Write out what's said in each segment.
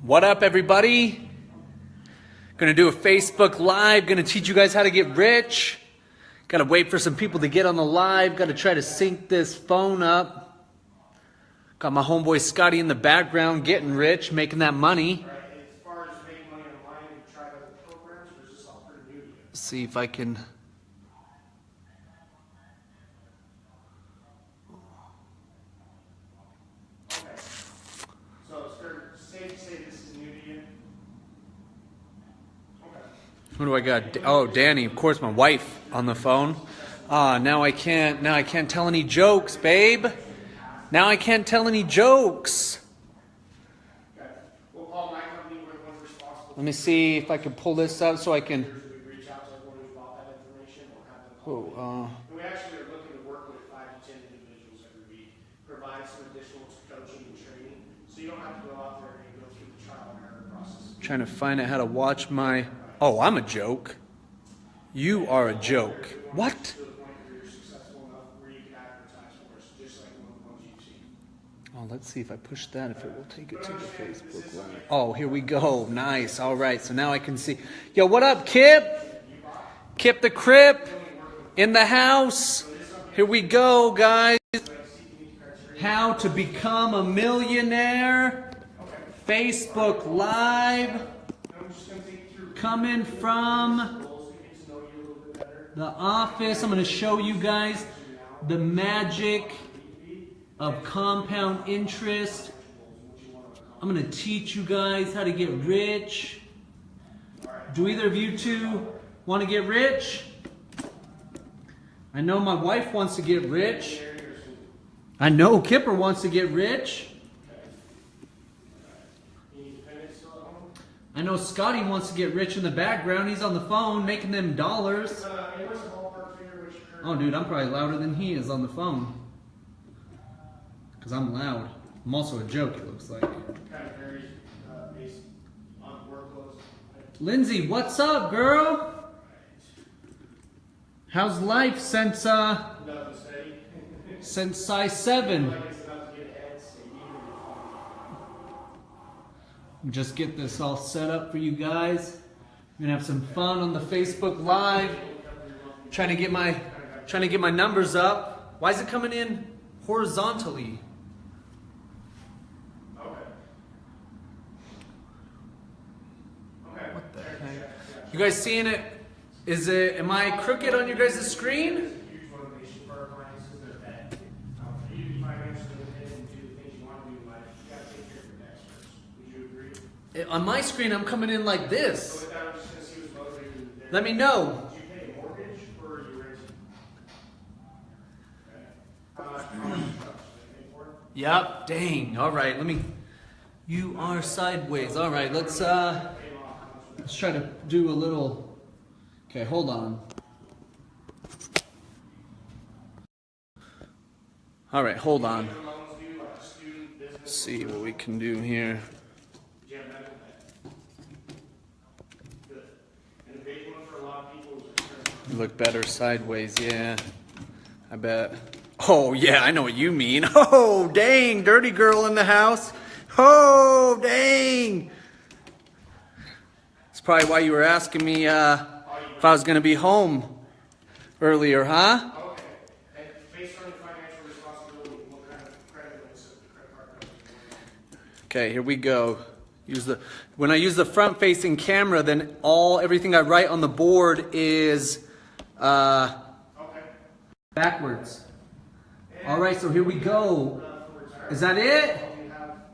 What up, everybody? Gonna do a Facebook Live. Gonna teach you guys how to get rich. Gotta wait for some people to get on the live. Gotta try to sync this phone up. Got my homeboy Scotty in the background getting rich, making that money. As far as making money online, have you tried other programs, or is this all pretty new to you? See if I can. Okay. So it's fair to say this is new to you? Okay. Who do I got? Oh, Danny, of course, my wife on the phone. Now I can't tell any jokes, babe. Now I can't tell any jokes. Okay. Well, Paul, my company, we're the ones responsible. Let me see if I can pull this up so I can. We reach out to everyone who's bought that information or have them call. And we actually are looking to work with 5 to 10 individuals every week, provide some additional coaching and training, so you don't have to go out there and go through the trial and error process. Trying to find out how to watch my. Oh, I'm a joke. You are a joke. What? To the point where you're successful enough where you can advertise for us, just like one of the ones you've seen. Oh, let's see if I push that, if it will take it to the Facebook Live. Oh, here we go. Nice. All right. So now I can see. Yo, what up, Kip? Kip the Crip in the house. Here we go, guys. How to become a millionaire. Facebook Live. Coming from the office. I'm going to show you guys the magic of compound interest. I'm going to teach you guys how to get rich. Do either of you two want to get rich? I know my wife wants to get rich. I know Kipper wants to get rich. I know Scotty wants to get rich in the background. He's on the phone making them dollars. Oh, dude, I'm probably louder than he is on the phone. Because I'm loud. I'm also a joke, it looks like. Lindsay, what's up, girl? How's life since size 7? Just get this all set up for you guys. We're gonna have some fun on the Facebook Live. Trying to get my numbers up. Why is it coming in horizontally? What the heck? You guys seeing it? Am I crooked on your guys' screen? On my screen, I'm coming in like this. Let me know. Yep. Dang. All right. You are sideways. All right. Let's try to do a little. Okay. Hold on. All right. Hold on. Let's see what we can do here. You look better sideways, yeah. I bet. Oh, yeah, I know what you mean. Oh, dang, dirty girl in the house. Oh, dang. That's probably why you were asking me if I was going to be home earlier, huh? Okay. And based on your financial responsibility, what kind of credit limits does the credit card company? Okay, here we go. When I use the front-facing camera, then everything I write on the board is backwards. All right, so here we go. Is that it?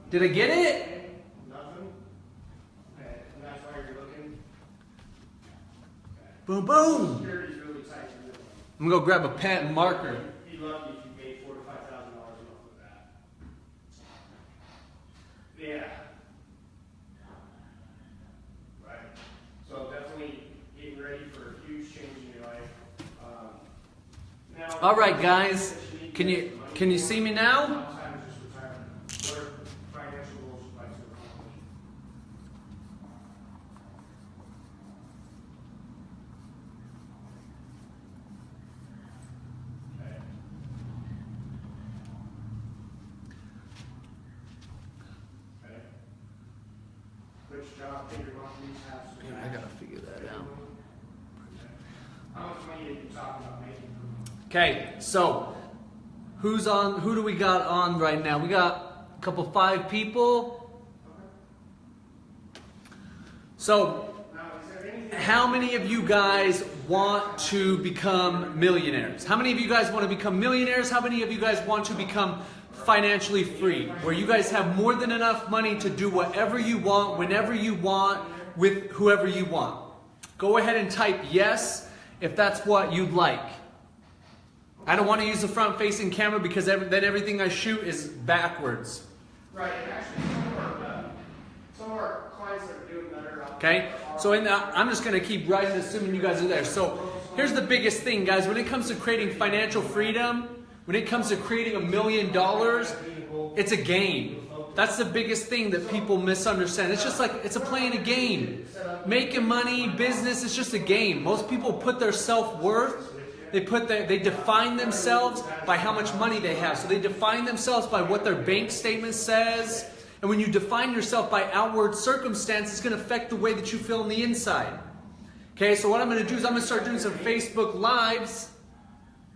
Did I get it? Nothing. Okay. And that's why you're looking. Boom, boom. Security's really tight. I'm gonna go grab a pen and marker. You'd be lucky if you paid $4,000 to $5,000 off of that. Yeah. Right. So definitely getting ready for a huge change in your life. Now, All right, guys. Can you see me now? sometimes just retirement. What are financial goals you'd like to accomplish? Okay. Okay. job, pay your monthly tax. Man, I gotta figure that out. How much money are you talking about making? Okay, so who's on? Who do we got on right now? We got a couple 5 people. So, how many of you guys want to become millionaires? How many of you guys want to become millionaires? How many of you guys want to become financially free, where you guys have more than enough money to do whatever you want, whenever you want, with whoever you want? Go ahead and type yes if that's what you'd like. I don't want to use the front-facing camera because then everything I shoot is backwards. Right, and actually some of our clients that are doing better. Okay, so I'm just going to keep writing, assuming you guys are there. So here's the biggest thing, guys. When it comes to creating financial freedom, when it comes to creating $1 million, it's a game. That's the biggest thing that people misunderstand. It's just like, it's playing a game. Making money, business, it's just a game. Most people put their self-worth, they define themselves by how much money they have. So they define themselves by what their bank statement says. And when you define yourself by outward circumstance, it's going to affect the way that you feel on the inside. Okay, so what I'm going to do is I'm going to start doing some Facebook Lives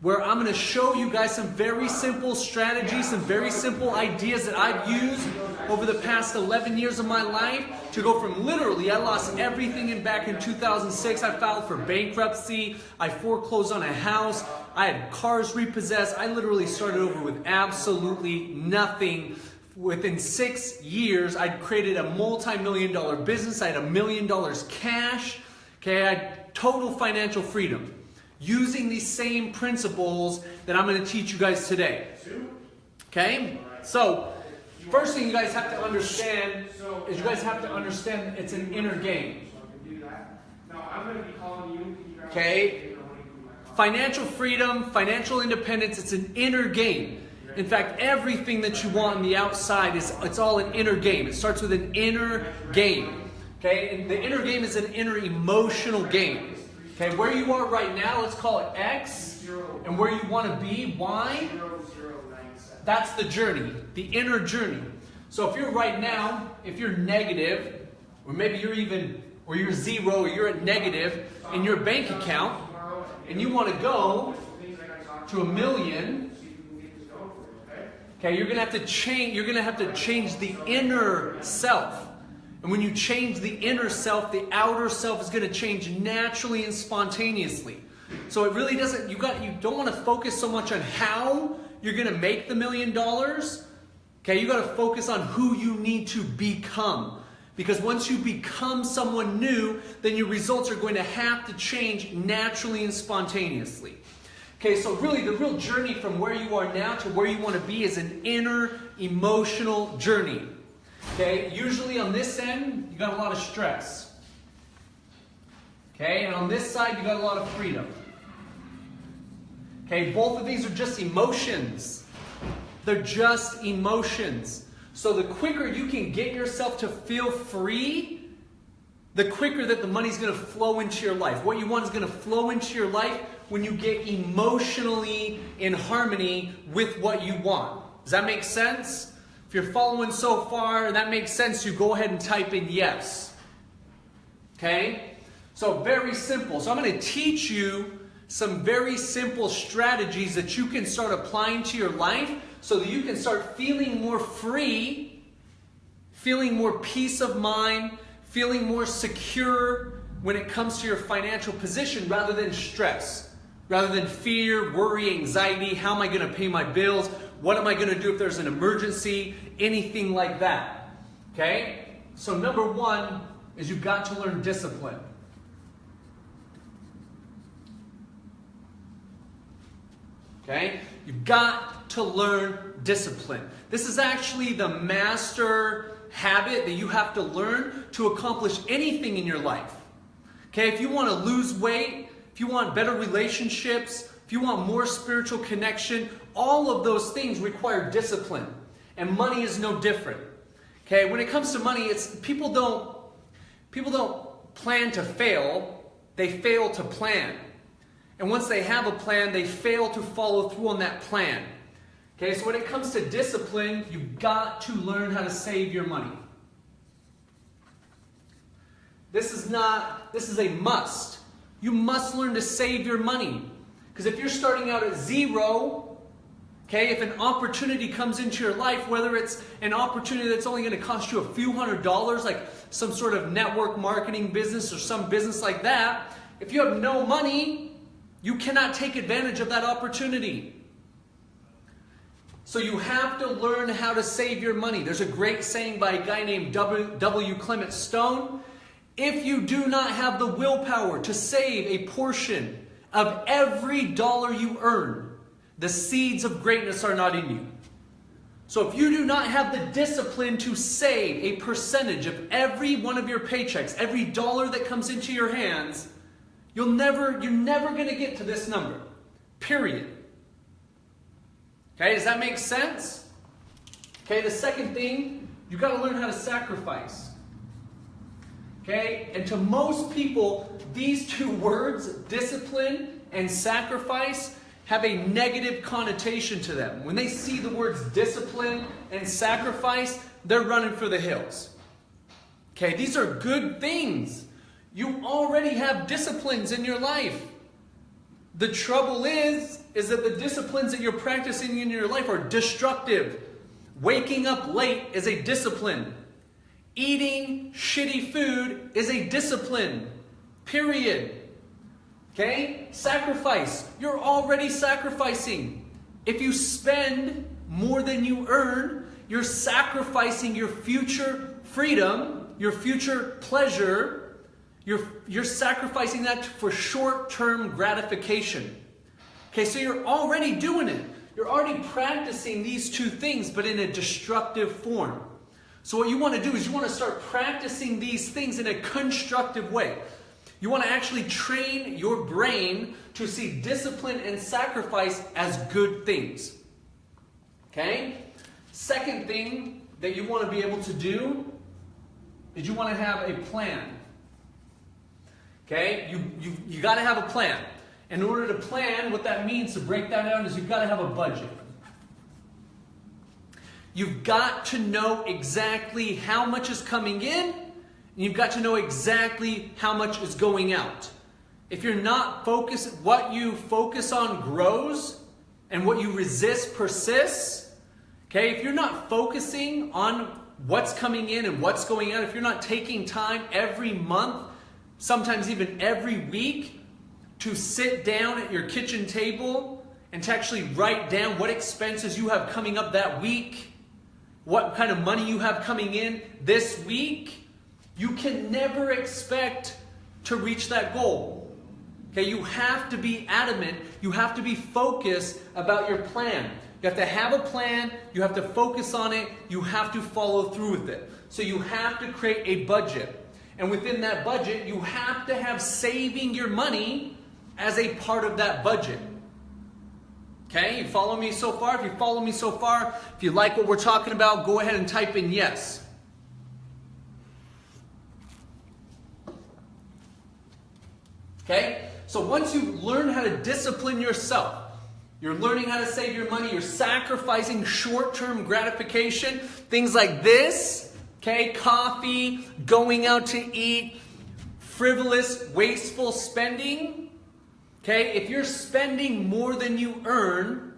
where I'm going to show you guys some very simple strategies, some very simple ideas that I've used over the past 11 years of my life to go from literally, I lost everything back in 2006. I filed for bankruptcy. I foreclosed on a house. I had cars repossessed. I literally started over with absolutely nothing. Within 6 years, I'd created a multi-million-dollar business. I had $1 million cash. Okay, I had total financial freedom, using these same principles that I'm going to teach you guys today. Okay? So, first thing you guys have to understand is you guys have to understand that it's an inner game. Okay? Financial freedom, financial independence, it's an inner game. In fact, everything that you want on the outside it's all an inner game. It starts with an inner game. Okay? And the inner game is an inner emotional game. Okay, where you are right now, let's call it X, and where you want to be, Y, that's the journey, the inner journey. So if you're right now, if you're negative, or maybe you're 0, or you're at negative in your bank account, and you want to go to $1 million, okay, you're going to have to change the inner self. And when you change the inner self, the outer self is going to change naturally and spontaneously. So it really doesn't, you don't want to focus so much on how you're going to make the $1 million. Okay, you got to focus on who you need to become. Because once you become someone new, then your results are going to have to change naturally and spontaneously. Okay, so really the real journey from where you are now to where you want to be is an inner emotional journey. Okay, usually on this end, you got a lot of stress. Okay, and on this side, you got a lot of freedom. Okay, both of these are just emotions. They're just emotions. So the quicker you can get yourself to feel free, the quicker that the money's going to flow into your life. What you want is going to flow into your life when you get emotionally in harmony with what you want. Does that make sense? If you're following so far and that makes sense, you go ahead and type in yes. Okay? So very simple. So I'm going to teach you some very simple strategies that you can start applying to your life so that you can start feeling more free, feeling more peace of mind, feeling more secure when it comes to your financial position rather than stress, rather than fear, worry, anxiety. How am I going to pay my bills? What am I going to do if there's an emergency? Anything like that. Okay? So number one is you've got to learn discipline. Okay? You've got to learn discipline. This is actually the master habit that you have to learn to accomplish anything in your life. Okay? If you want to lose weight, if you want better relationships, if you want more spiritual connection, all of those things require discipline. And money is no different. Okay, when it comes to money, people don't plan to fail, they fail to plan. And once they have a plan, they fail to follow through on that plan. Okay, so when it comes to discipline, you've got to learn how to save your money. This is a must. You must learn to save your money. Because if you're starting out at zero, okay, if an opportunity comes into your life, whether it's an opportunity that's only going to cost you a few $100s, like some sort of network marketing business or some business like that, if you have no money, you cannot take advantage of that opportunity. So you have to learn how to save your money. There's a great saying by a guy named W. Clement Stone. If you do not have the willpower to save a portion of every dollar you earn, the seeds of greatness are not in you. So if you do not have the discipline to save a percentage of every one of your paychecks, every dollar that comes into your hands, you're never going to get to this number. Period. Okay, does that make sense? Okay, the second thing, you've got to learn how to sacrifice. Okay, and to most people, these two words, discipline and sacrifice, have a negative connotation to them. When they see the words discipline and sacrifice, they're running for the hills. Okay, these are good things. You already have disciplines in your life. The trouble is that the disciplines that you're practicing in your life are destructive. Waking up late is a discipline. Eating shitty food is a discipline. Period. Okay? Sacrifice. You're already sacrificing. If you spend more than you earn, you're sacrificing your future freedom, your future pleasure. You're sacrificing that for short-term gratification. Okay, so you're already doing it. You're already practicing these two things, but in a destructive form. So what you want to do is you want to start practicing these things in a constructive way. You want to actually train your brain to see discipline and sacrifice as good things. Okay? Second thing that you want to be able to do is you want to have a plan. Okay? You got to have a plan. In order to plan, what that means, to break that down, is you've got to have a budget. You've got to know exactly how much is coming in, and you've got to know exactly how much is going out. If you're not focused, what you focus on grows, and what you resist persists. Okay, if you're not focusing on what's coming in and what's going out, if you're not taking time every month, sometimes even every week, to sit down at your kitchen table and to actually write down what expenses you have coming up that week, what kind of money you have coming in this week, you can never expect to reach that goal. Okay, you have to be adamant, you have to be focused about your plan. You have to have a plan, you have to focus on it, you have to follow through with it. So you have to create a budget. And within that budget, you have to have saving your money as a part of that budget. Okay, you follow me so far? If you follow me so far, if you like what we're talking about, go ahead and type in yes. Okay, so once you learn how to discipline yourself, you're learning how to save your money, you're sacrificing short-term gratification, things like this, okay, coffee, going out to eat, frivolous, wasteful spending. Okay, if you're spending more than you earn,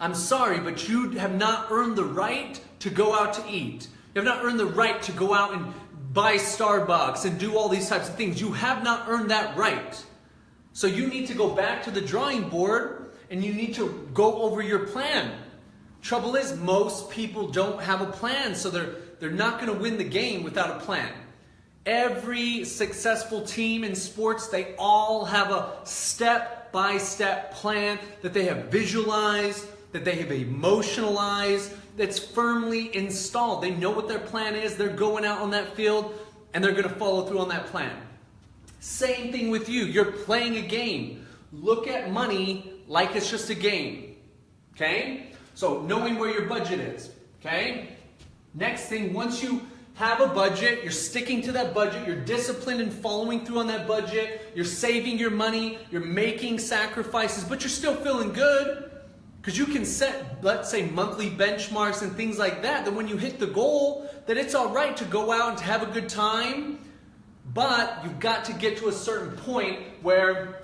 I'm sorry, but you have not earned the right to go out to eat. You have not earned the right to go out and buy Starbucks and do all these types of things. You have not earned that right. So you need to go back to the drawing board and you need to go over your plan. Trouble is, most people don't have a plan, so they're not going to win the game without a plan. Every successful team in sports, they all have a step-by-step plan that they have visualized, that they have emotionalized, that's firmly installed. They know what their plan is, they're going out on that field, and they're going to follow through on that plan. Same thing with you. You're playing a game. Look at money like it's just a game. Okay? So knowing where your budget is. Okay? Next thing, once you have a budget, you're sticking to that budget, you're disciplined in following through on that budget, you're saving your money, you're making sacrifices, but you're still feeling good because you can set, let's say, monthly benchmarks and things like that, that when you hit the goal, that it's all right to go out and to have a good time, but you've got to get to a certain point where,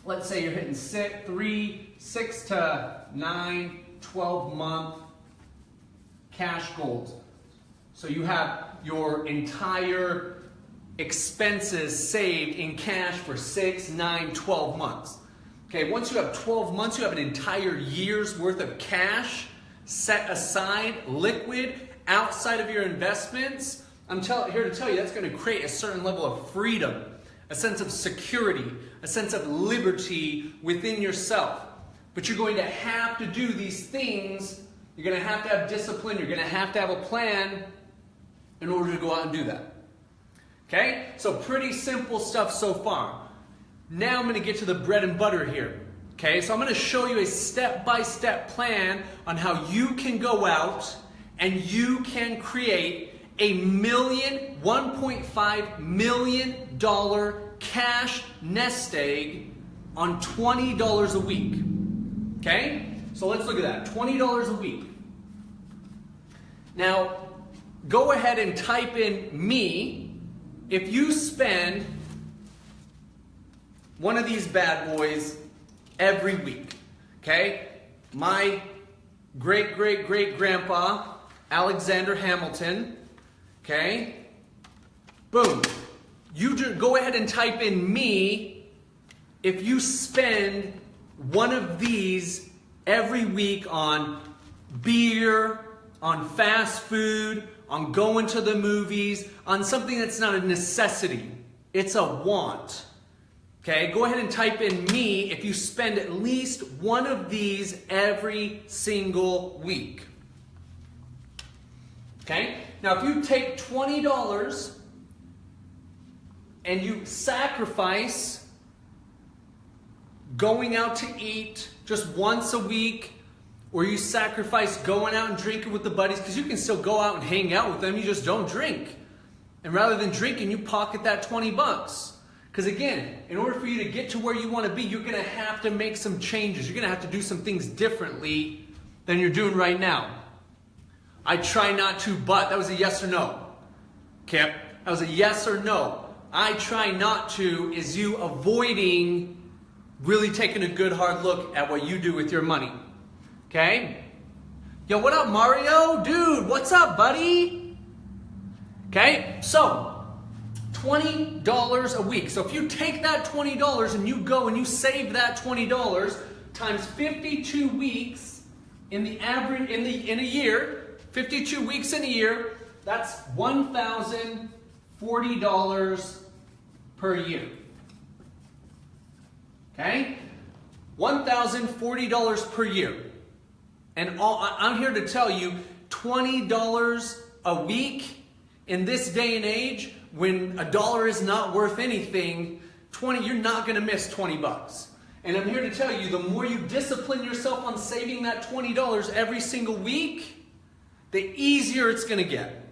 let's say you're hitting 6 to 9, 12-month cash goals. So you have your entire expenses saved in cash for 6, 9, 12 months. Okay, once you have 12 months, you have an entire year's worth of cash set aside, liquid, outside of your investments. I'm here to tell you that's going to create a certain level of freedom, a sense of security, a sense of liberty within yourself. But you're going to have to do these things. You're going to have discipline. You're going to have a plan in order to go out and do that. Okay? So pretty simple stuff so far. Now I'm going to get to the bread and butter here. Okay? So I'm going to show you a step-by-step plan on how you can go out and you can create $1.5 million cash nest egg on $20 a week. Okay? So let's look at that. $20 a week. Now, go ahead and type in me. If you spend one of these bad boys every week, okay? My great-great-great-grandpa, Alexander Hamilton, okay? Boom. You just go ahead and type in me if you spend one of these every week on beer, on fast food, on going to the movies, on something that's not a necessity. It's a want. Okay, go ahead and type in me if you spend at least one of these every single week. Okay, now if you take $20 and you sacrifice going out to eat just once a week, or you sacrifice going out and drinking with the buddies, because you can still go out and hang out with them, you just don't drink. And rather than drinking, you pocket that 20 bucks. Because again, in order for you to get to where you want to be, you're going to have to make some changes. You're going to have to do some things differently than you're doing right now. I try not to, but that was a yes or no. Kip, that was a yes or no. I try not to is you avoiding really taking a good hard look at what you do with your money. Okay? Yo, what up, Mario? Dude, what's up, buddy? Okay, so $20 a week. So if you take that $20 and you go and you save that $20 times 52 weeks in the average in a year, 52 weeks in a year, that's $1,040 per year. Okay? $1,040 per year. And I'm here to tell you, $20 a week in this day and age, when a dollar is not worth anything, you're not going to miss 20 bucks. And I'm here to tell you, the more you discipline yourself on saving that $20 every single week, the easier it's going to get.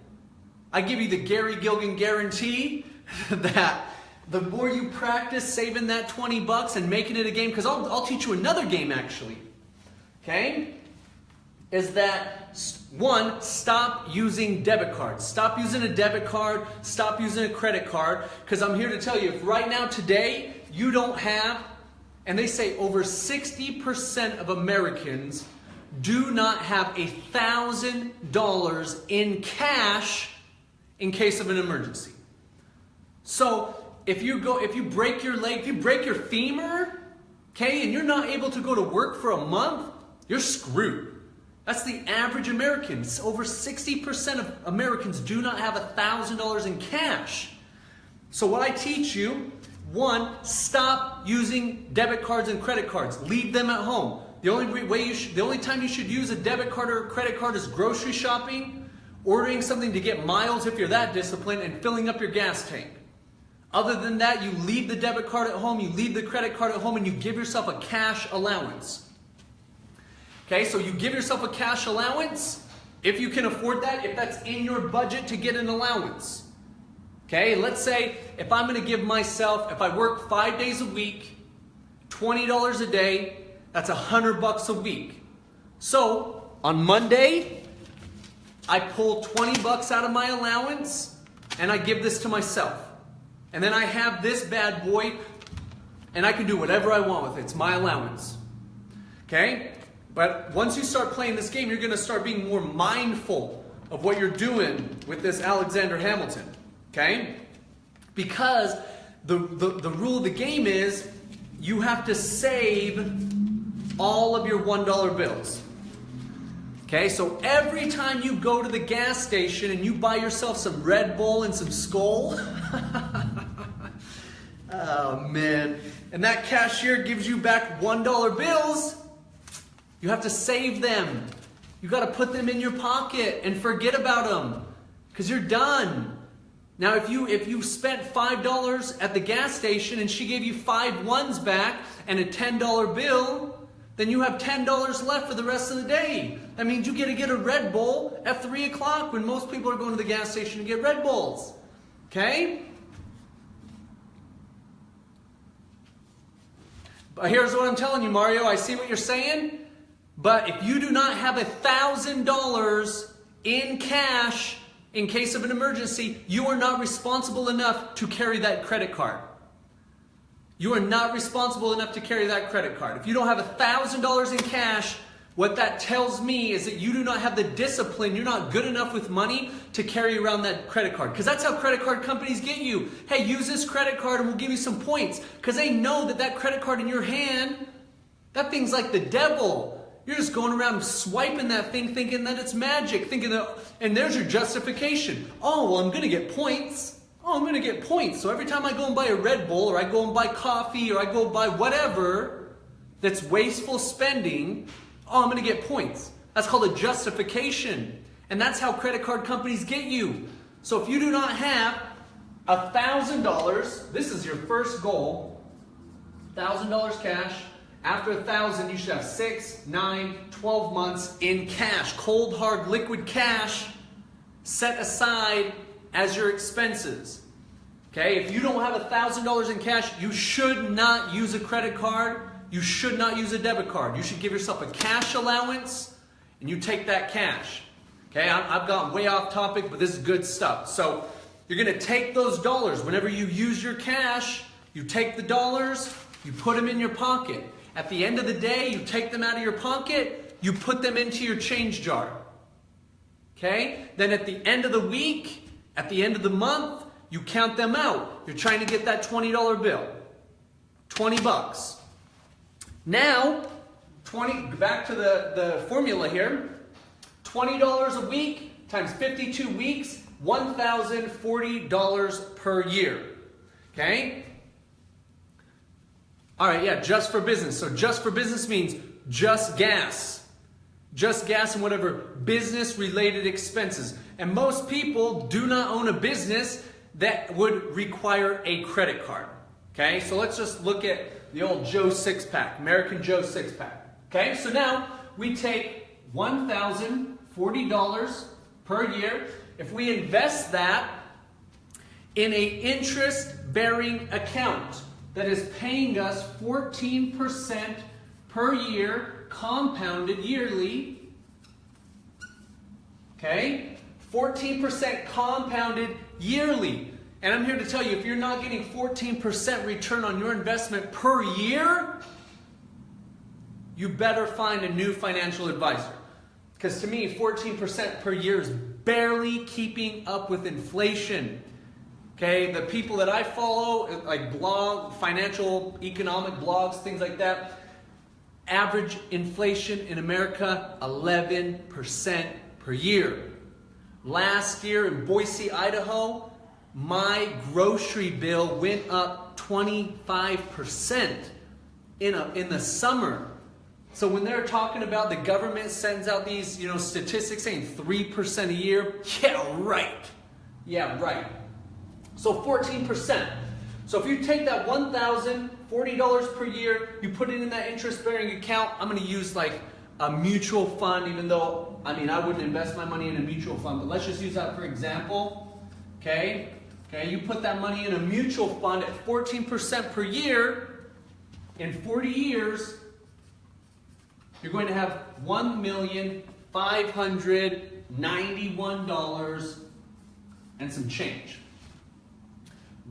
I give you the Gary Gilgen guarantee that the more you practice saving that 20 bucks and making it a game, because I'll teach you another game actually. Okay? Is that, one, stop using debit cards. Stop using a debit card. Stop using a credit card. Because I'm here to tell you, if right now, today, you don't have, and they say over 60% of Americans do not have $1,000 in cash in case of an emergency. So, if you break your leg, if you break your femur, okay, and you're not able to go to work for a month, you're screwed. That's the average American. Over 60% of Americans do not have $1,000 in cash. So what I teach you, one, stop using debit cards and credit cards. Leave them at home. The only time you should use a debit card or a credit card is grocery shopping, ordering something to get miles if you're that disciplined, and filling up your gas tank. Other than that, you leave the debit card at home, you leave the credit card at home, and you give yourself a cash allowance. Okay, so you give yourself a cash allowance if you can afford that, if that's in your budget to get an allowance. Okay, let's say if I'm going to give myself, if I work 5 days a week, $20 a day, that's $100 a week. So on Monday, I pull 20 bucks out of my allowance and I give this to myself. And then I have this bad boy, and I can do whatever I want with it. It's my allowance. Okay? But once you start playing this game, you're going to start being more mindful of what you're doing with this Alexander Hamilton. Okay? Because the rule of the game is you have to save all of your $1 bills. Okay, so every time you go to the gas station and you buy yourself some Red Bull and some Skol, oh man, and that cashier gives you back $1 bills, you have to save them. You got to put them in your pocket and forget about them because you're done. Now, if you spent $5 at the gas station and she gave you 5 ones back and a $10 bill, then you have $10 left for the rest of the day. That means you get to get a Red Bull at 3 o'clock when most people are going to the gas station to get Red Bulls. Okay? But here's what I'm telling you, Mario. I see what you're saying. But if you do not have $1,000 in cash in case of an emergency, you are not responsible enough to carry that credit card. You are not responsible enough to carry that credit card. If you don't have $1,000 in cash, what that tells me is that you do not have the discipline, you're not good enough with money to carry around that credit card. Because that's how credit card companies get you. Hey, use this credit card and we'll give you some points. Because they know that that credit card in your hand, that thing's like the devil. You're just going around swiping that thing thinking that it's magic. And there's your justification. Oh, well, I'm going to get points. Oh, I'm going to get points. So every time I go and buy a Red Bull or I go and buy coffee or I go buy whatever that's wasteful spending, oh, I'm going to get points. That's called a justification. And that's how credit card companies get you. So if you do not have $1,000, this is your first goal, $1,000 cash. After $1,000, you should have 6, 9, 12 months in cash, cold, hard, liquid cash set aside as your expenses. Okay, if you don't have $1,000 in cash, you should not use a credit card. You should not use a debit card. You should give yourself a cash allowance and you take that cash. Okay, I've gone way off topic, but this is good stuff. So you're going to take those dollars. Whenever you use your cash, you take the dollars, you put them in your pocket. At the end of the day, you take them out of your pocket, you put them into your change jar. Okay? Then at the end of the week, at the end of the month, you count them out. You're trying to get that $20 bill. 20 bucks. Now, back to the formula here. $20 a week times 52 weeks, $1,040 per year. Okay? All right, yeah, just for business. So just for business means just gas. Just gas and whatever business-related expenses. And most people do not own a business that would require a credit card. Okay, so let's just look at the old Joe six-pack, American Joe six-pack. Okay, so now we take $1,040 per year. If we invest that in an interest-bearing account that is paying us 14% per year, compounded yearly, okay? 14% compounded yearly. And I'm here to tell you, if you're not getting 14% return on your investment per year, you better find a new financial advisor. Because to me, 14% per year is barely keeping up with inflation. Okay, the people that I follow, like financial, economic blogs, things like that, average inflation in America, 11% per year. Last year in Boise, Idaho, my grocery bill went up 25% in the summer. So when they're talking about the government sends out these, statistics saying 3% a year, yeah, right. Yeah, right. So 14%. So if you take that $1,040 per year, you put it in that interest-bearing account. I'm going to use like a mutual fund, even though, I wouldn't invest my money in a mutual fund, but let's just use that for example. Okay, you put that money in a mutual fund at 14% per year. In 40 years, you're going to have $1,591 and some change.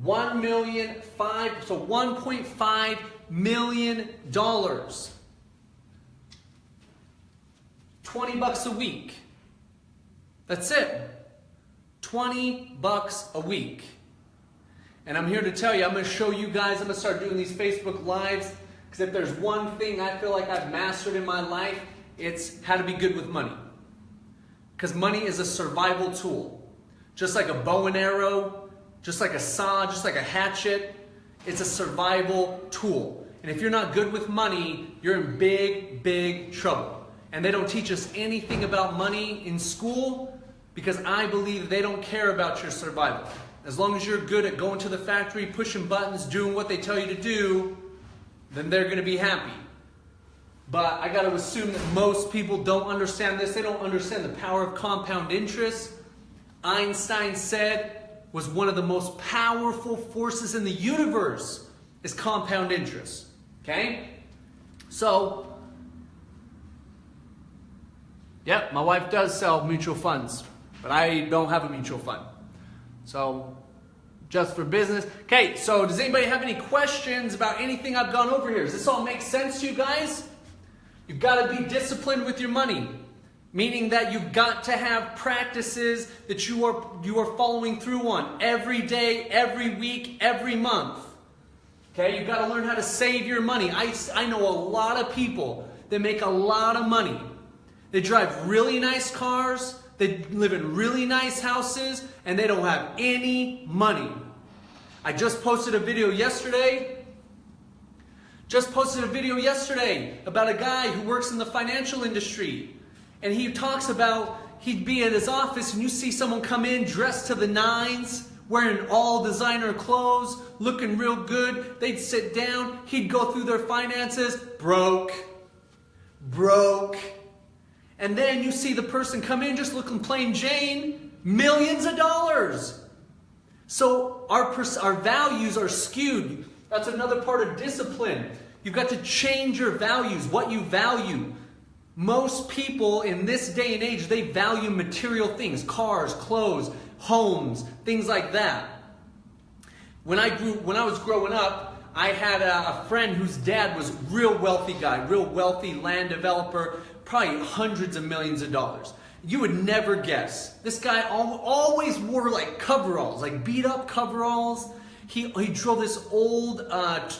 $1.5 million. $20 a week. That's it. $20 a week. And I'm here to tell you, I'm going to show you guys, I'm going to start doing these Facebook Lives, because if there's one thing I feel like I've mastered in my life, it's how to be good with money. Because money is a survival tool. Just like a bow and arrow, just like a saw, just like a hatchet, it's a survival tool. And if you're not good with money, you're in big, big trouble. And they don't teach us anything about money in school because I believe they don't care about your survival. As long as you're good at going to the factory, pushing buttons, doing what they tell you to do, then they're going to be happy. But I got to assume that most people don't understand this. They don't understand the power of compound interest. Einstein said was one of the most powerful forces in the universe is compound interest. Okay? So, yep, my wife does sell mutual funds, but I don't have a mutual fund. So, just for business. Okay, so does anybody have any questions about anything I've gone over here? Does this all make sense to you guys? You've got to be disciplined with your money. Meaning that you've got to have practices that you are following through on every day, every week, every month. Okay, you've got to learn how to save your money. I know a lot of people that make a lot of money. They drive really nice cars, they live in really nice houses, and they don't have any money. I just posted a video yesterday about a guy who works in the financial industry. And he talks about he'd be at his office and you see someone come in dressed to the nines, wearing all designer clothes, looking real good. They'd sit down, he'd go through their finances, broke. And then you see the person come in just looking plain Jane, millions of dollars. So our values are skewed. That's another part of discipline. You've got to change your values, what you value. Most people in this day and age, they value material things, cars, clothes, homes, things like that. When I was growing up, I had a friend whose dad was a real wealthy guy, real wealthy land developer, probably hundreds of millions of dollars. You would never guess. This guy always wore like coveralls, like beat up coveralls. He drove this old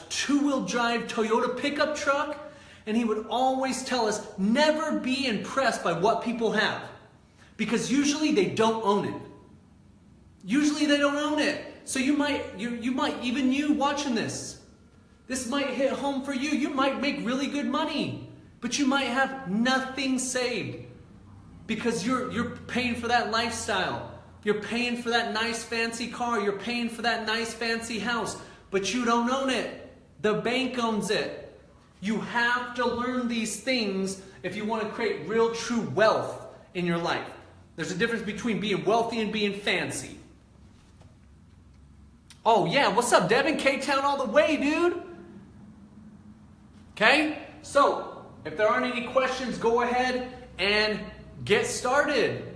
two-wheel drive Toyota pickup truck. And he would always tell us, never be impressed by what people have. Because usually they don't own it. Usually they don't own it. So you might, even you watching this might hit home for you. You might make really good money. But you might have nothing saved. Because you're paying for that lifestyle. You're paying for that nice fancy car. You're paying for that nice fancy house. But you don't own it. The bank owns it. You have to learn these things if you want to create real true wealth in your life. There's a difference between being wealthy and being fancy. Oh yeah, what's up Devin? K-Town all the way, dude. Okay, so if there aren't any questions, go ahead and get started.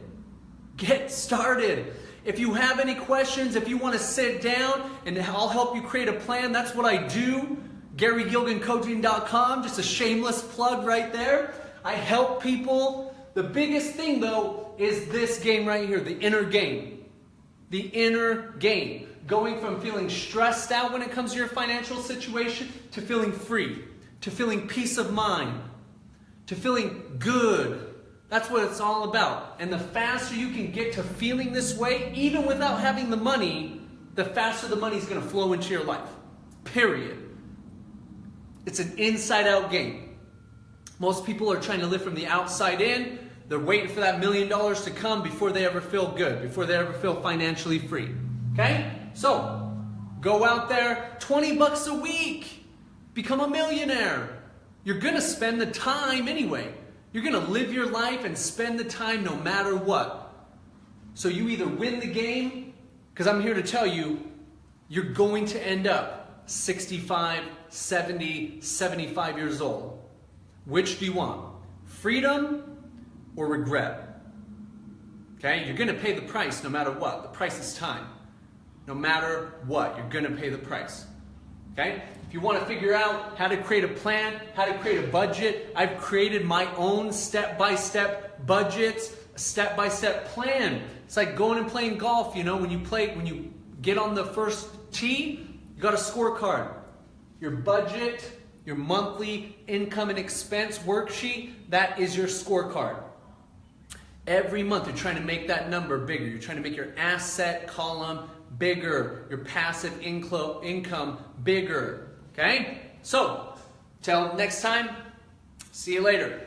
Get started. If you have any questions, if you want to sit down and I'll help you create a plan, that's what I do. GaryGilgenCoaching.com, just a shameless plug right there. I help people. The biggest thing though is this game right here, the inner game. The inner game. Going from feeling stressed out when it comes to your financial situation to feeling free, to feeling peace of mind, to feeling good. That's what it's all about. And the faster you can get to feeling this way, even without having the money, the faster the money is going to flow into your life. Period. It's an inside-out game. Most people are trying to live from the outside in. They're waiting for that $1 million to come before they ever feel good, before they ever feel financially free. Okay? So, go out there, $20 a week. Become a millionaire. You're going to spend the time anyway. You're going to live your life and spend the time no matter what. So you either win the game, because I'm here to tell you, you're going to end up 65, 70, 75 years old. Which do you want? Freedom or regret? Okay, you're going to pay the price no matter what. The price is time. No matter what, you're going to pay the price. Okay? If you want to figure out how to create a plan, how to create a budget, I've created my own step-by-step budgets, a step-by-step plan. It's like going and playing golf, you know, when you get on the first tee, you got a scorecard. Your budget, your monthly income and expense worksheet, that is your scorecard. Every month you're trying to make that number bigger. You're trying to make your asset column bigger, your passive income bigger. Okay? So, till next time, see you later.